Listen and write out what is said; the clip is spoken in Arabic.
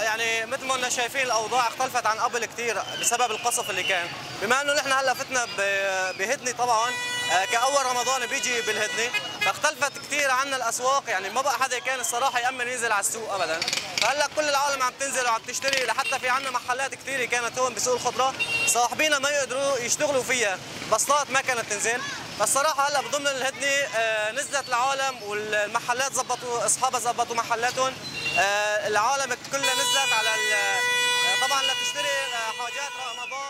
يعني مثل ما قلنا شايفين الاوضاع اختلفت عن قبل كثير بسبب القصف اللي كان، بما انه نحن هلا فتنا بهدنه طبعا كاول رمضان بيجي بالهدنه، فاختلفت كثير عنا الاسواق، يعني ما بقى حدا كان الصراحه يامن ينزل على السوق ابدا، فهلا كل العالم عم تنزل وعم تشتري، لحتى في عنا محلات كثيره كانت هون بسوق الخضره صاحبينا ما يقدروا يشتغلوا فيها، بسطات ما كانت تنزل، فالصراحه هلا بضمن الهدنه نزلت العالم والمحلات زبطوا اصحابها زبطوا محلاتهم، العالم كلها نزلت على طبعا لتشتري حاجات رمضان.